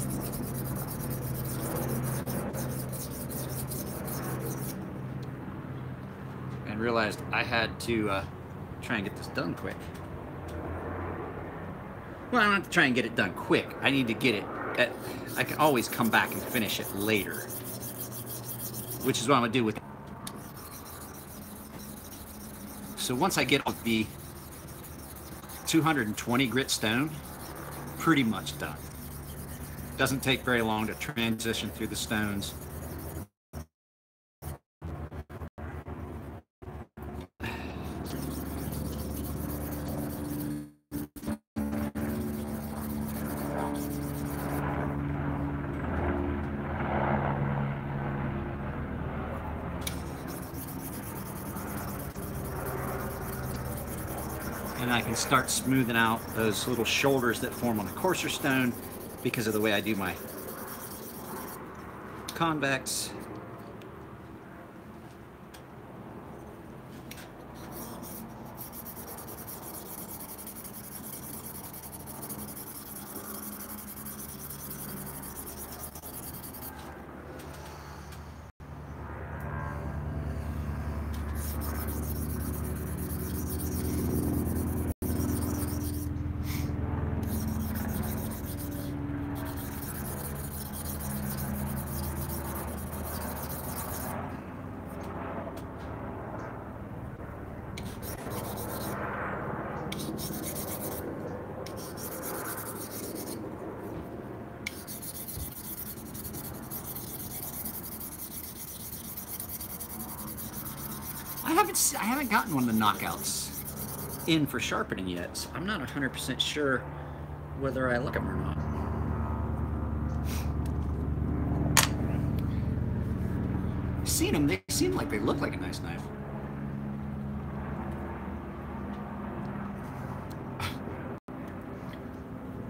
And realized I had to try and get this done quick. Well, I don't have to try and get it done quick. I need to get it, I can always come back and finish it later. Which is what I'm gonna do with it. So once I get off the 220 grit stone, pretty much done. Doesn't take very long to transition through the stones. And I can start smoothing out those little shoulders that form on a coarser stone because of the way I do my convex. I haven't gotten one of the knockouts in for sharpening yet, so I'm not 100% sure whether I like them or not. I've seen them, they seem like they look like a nice knife.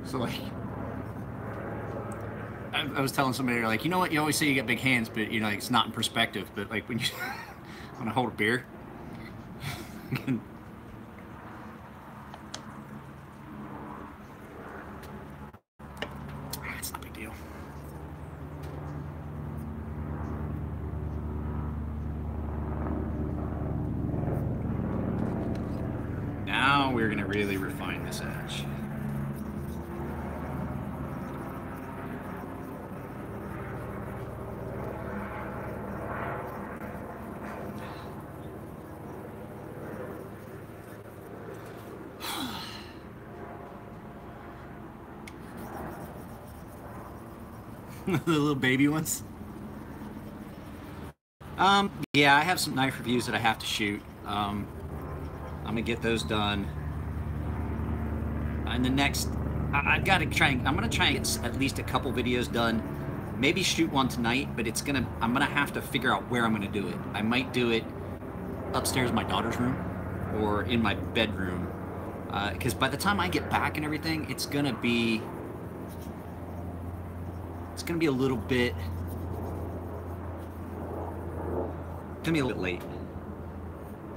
So like, I was telling somebody, they're like, you know what, you always say you got big hands, but you know, like, it's not in perspective. But like when you want to hold a beer, it's not a big deal. Now we're gonna really refine this edge. The little baby ones. Yeah, I have some knife reviews that I have to shoot. I'm gonna get those done. And the next, I've got to try. I'm gonna try and get at least a couple videos done. Maybe shoot one tonight, but I'm gonna have to figure out where I'm gonna do it. I might do it upstairs in my daughter's room or in my bedroom, because by the time I get back and everything, it's gonna be a little bit. It's gonna be a little bit late.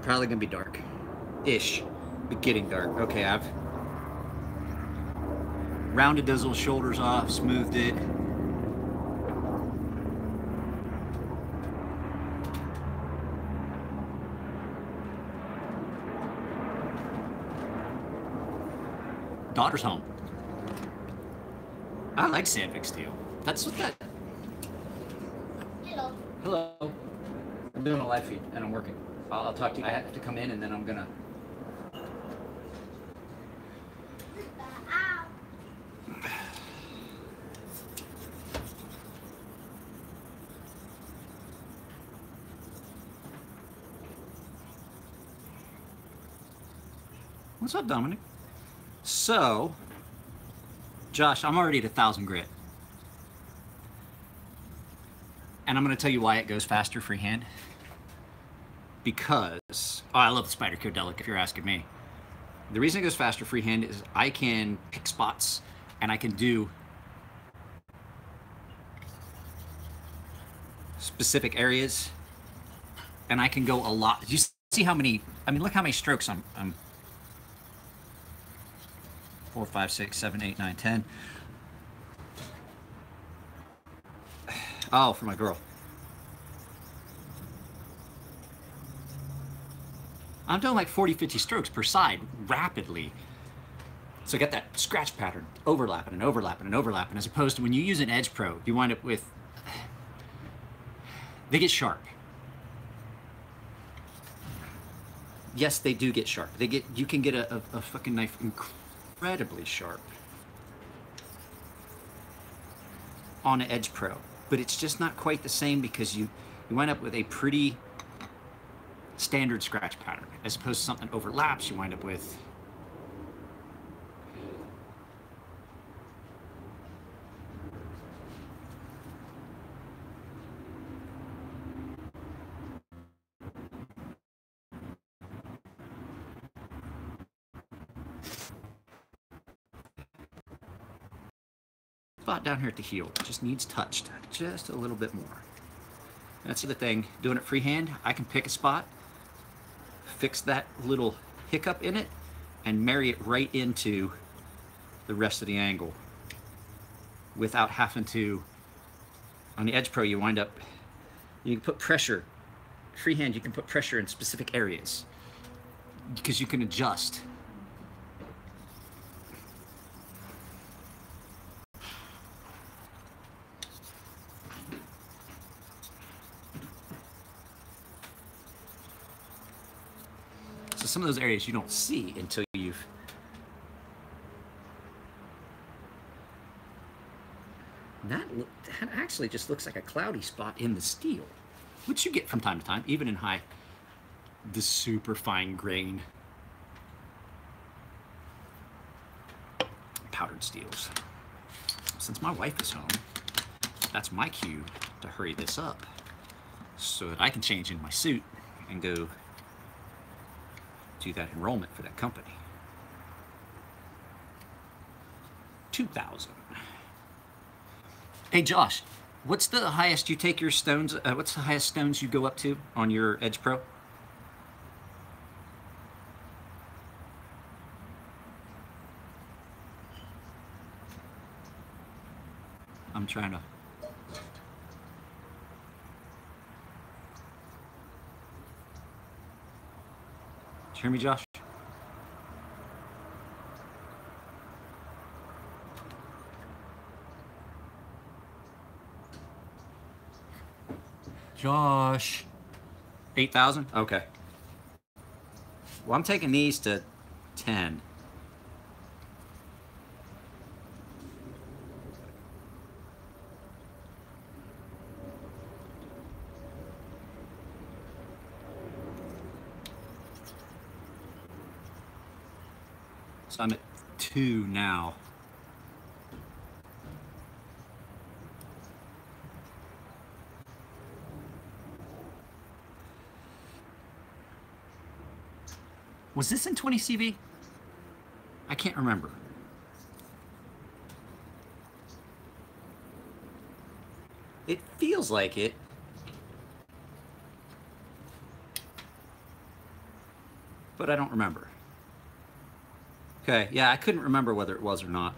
Probably gonna be dark-ish, but getting dark. Okay, I've rounded those little shoulders off, smoothed it. Daughter's home. I like Sandvik steel. That's what that. Hello. Hello. I'm doing a live feed and I'm working. I'll talk to you. I have to come in and then I'm gonna. What's up, Dominic? So, Josh, I'm already at 1,000 grit. And I'm going to tell you why it goes faster freehand. Because, I love the Spyderco Delic if you're asking me. The reason it goes faster freehand is I can pick spots and I can do specific areas and I can go a lot. Did you see how many, I mean, look how many strokes I'm 4, 5, 6, 7, 8, 9, 10. Oh, for my girl. I'm doing like 40, 50 strokes per side rapidly. So I got that scratch pattern, overlapping and overlapping and overlapping, as opposed to when you use an Edge Pro, you wind up with, they get sharp. Yes, they do get sharp. You can get a fucking knife incredibly sharp on an Edge Pro, but it's just not quite the same because you wind up with a pretty standard scratch pattern. As opposed to something overlaps, you wind up with spot down here at the heel. It just needs touched just a little bit more. That's the thing. Doing it freehand, I can pick a spot, fix that little hiccup in it, and marry it right into the rest of the angle without having to. On the Edge Pro, you wind up, you can put pressure. Freehand, you can put pressure in specific areas because you can adjust. So some of those areas you don't see until you've that actually just looks like a cloudy spot in the steel, which you get from time to time, even in the super fine grain powdered steels. Since my wife is home, that's my cue to hurry this up so that I can change in my suit and go do that enrollment for that company. 2,000. Hey, Josh, what's the highest you take your stones? What's the highest stones you go up to on your Edge Pro? I'm trying to. Did you hear me, Josh? Josh. 8,000? Okay. Well, I'm taking these to 10. So I'm at 2 now. Was this in 20 CV? I can't remember. It feels like it. But I don't remember. Okay, yeah, I couldn't remember whether it was or not.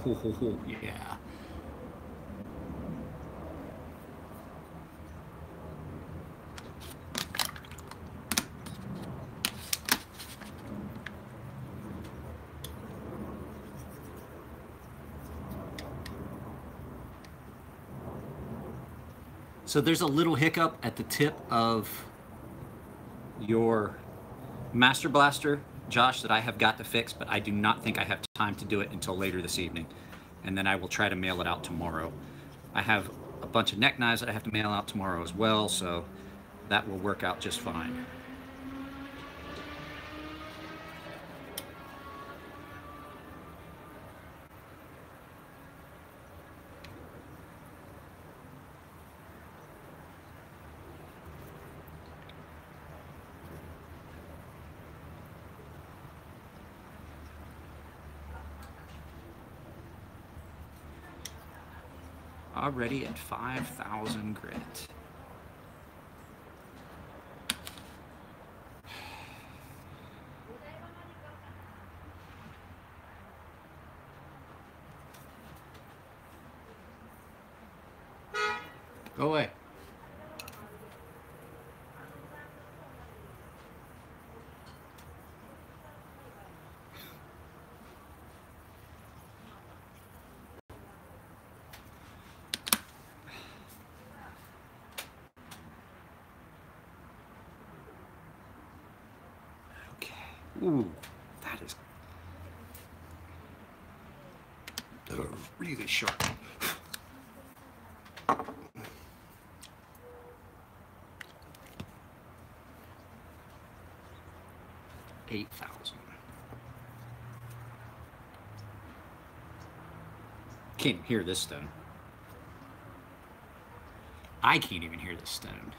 Oh, yeah. So there's a little hiccup at the tip of your Master Blaster, Josh, that I have got to fix, but I do not think I have time to do it until later this evening. And then I will try to mail it out tomorrow. I have a bunch of neck knives that I have to mail out tomorrow as well, so that will work out just fine. Already at 5,000 grit. Go away. Okay. Ooh, that is really sharp. 8,000. Can't hear this stone. I can't even hear this stone.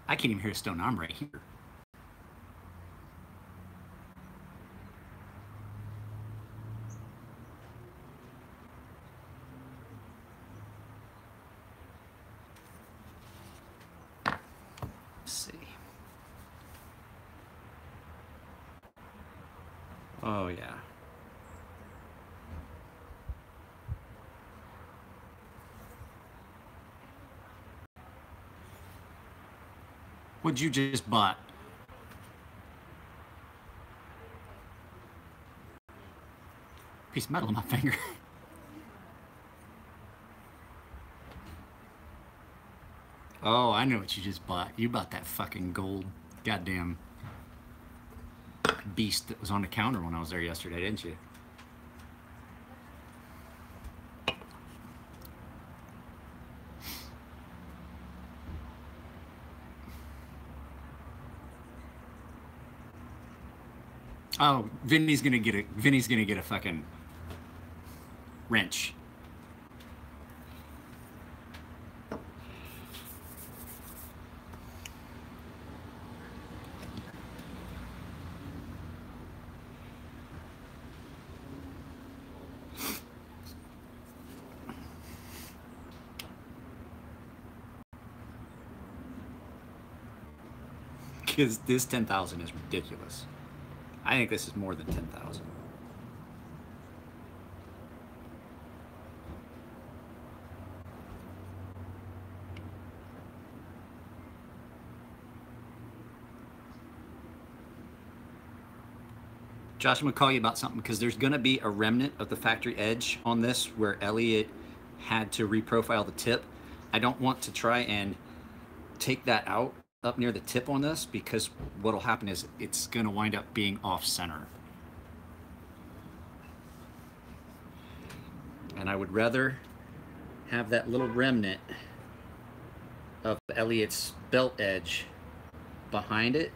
I can't even hear a stone. I'm right here. Let's see. Oh, yeah. What'd you just butt? Piece of metal in my finger. Oh, I know what you just bought. You bought that fucking gold goddamn beast that was on the counter when I was there yesterday, didn't you? Oh, Vinny's gonna get a fucking wrench. Because this 10,000 is ridiculous. I think this is more than 10,000. Josh, I'm gonna call you about something because there's gonna be a remnant of the factory edge on this where Elliot had to reprofile the tip. I don't want to try and take that out up near the tip on this because what'll happen is it's gonna wind up being off center. And I would rather have that little remnant of Elliot's belt edge behind it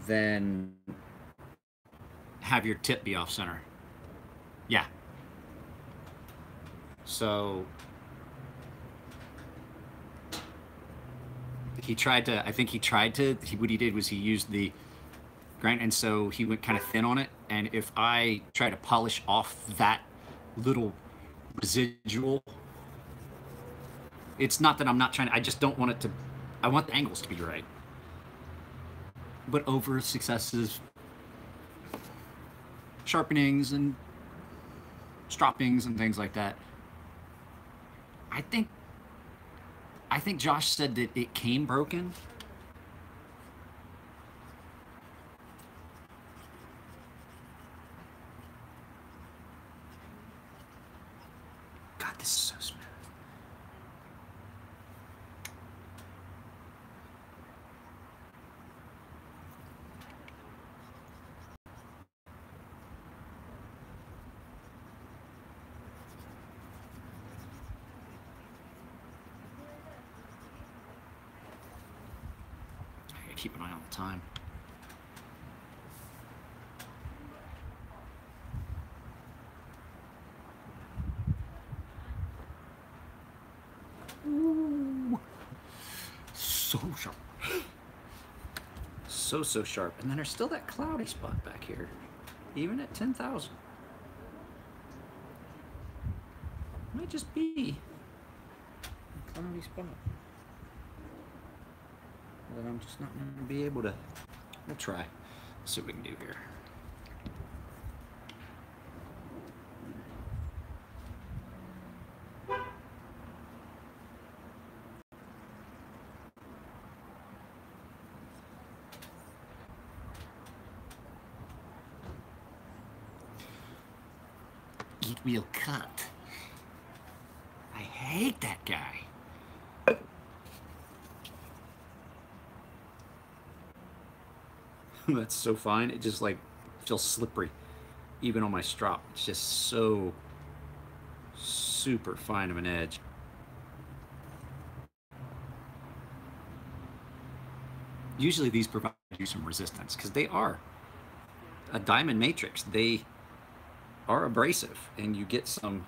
than have your tip be off center. Yeah. So he tried to, I think he tried to, what he did was he used the grind, and so he went kind of thin on it. And if I try to polish off that little residual, it's not that I'm not trying to, I just don't want it to, I want the angles to be right. But over successive sharpenings and stroppings and things like that, I think Josh said that it came broken. God, this is so smooth. I gotta keep an eye on the time. Ooh. So sharp. So sharp. And then there's still that cloudy spot back here, even at 10,000. Might just be a cloudy spot. That I'm just not going to be able to. We'll try. Let's see what we can do here. It will cut. I hate that guy. That's so fine. It just like feels slippery, even on my strop. It's just so super fine of an edge. Usually these provide you some resistance because they are a diamond matrix. They are abrasive and you get some,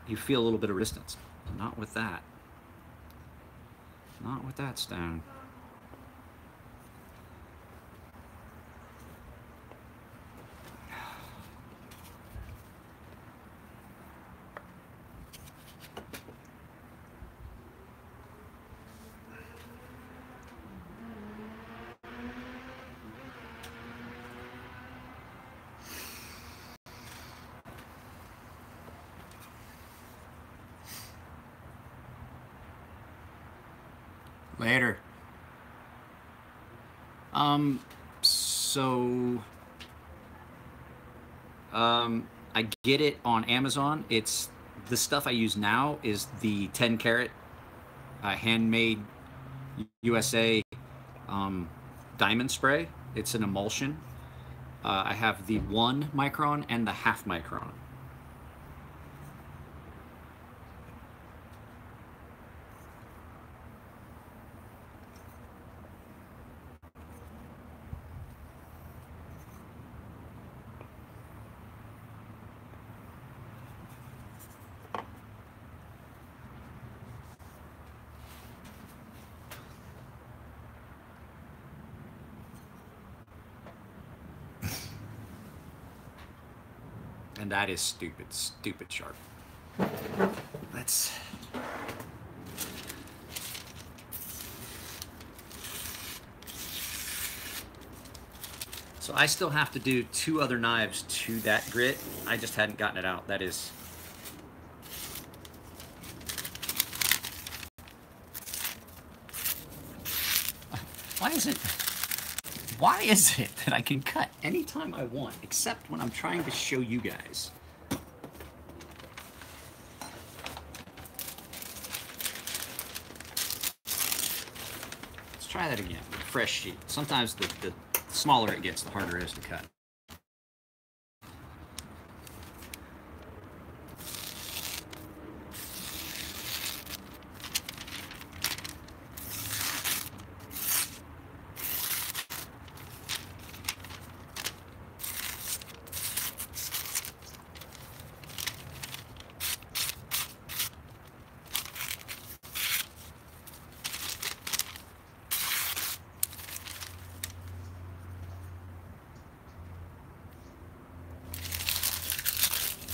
you feel a little bit of resistance. Not with that. Not with that stone. Later. I get it on Amazon. It's the stuff I use now is the 10 karat handmade USA diamond spray. It's an emulsion. I have the 1 micron and the 1/2 micron. And that is stupid, stupid sharp. Let's... So I still have to do 2 other knives to that grit. I just hadn't gotten it out. That is... Why is it that I can cut anytime I want, except when I'm trying to show you guys? Let's try that again. Fresh sheet. Sometimes the smaller it gets, the harder it is to cut.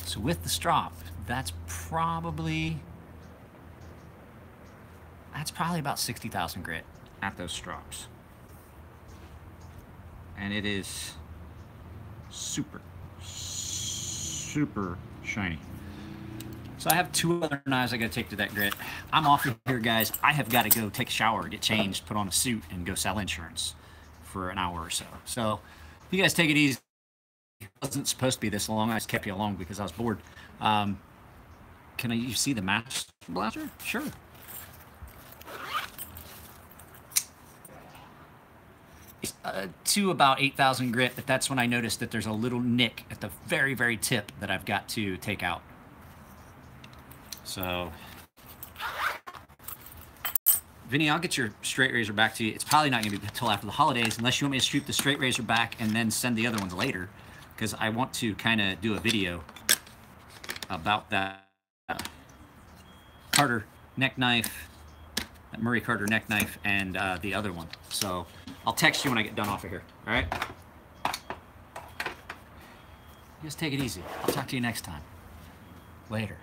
So with the strop, that's probably about 60,000 grit at those strops. And it is super, super shiny. So I have 2 other knives I gotta take to that grit. I'm off here, guys. I have got to go take a shower, get changed, put on a suit, and go sell insurance for an hour or so. So you guys take it easy. It wasn't supposed to be this long. I just kept you along because I was bored. Can you see the match blaster? Sure. To about 8,000 grit, but that's when I noticed that there's a little nick at the very, very tip that I've got to take out. So, Vinny, I'll get your straight razor back to you. It's probably not going to be until after the holidays, unless you want me to shoot the straight razor back and then send the other ones later, because I want to kind of do a video about that Carter neck knife, that Murray Carter neck knife, and the other one. So I'll text you when I get done off of here. All right? Just take it easy. I'll talk to you next time. Later.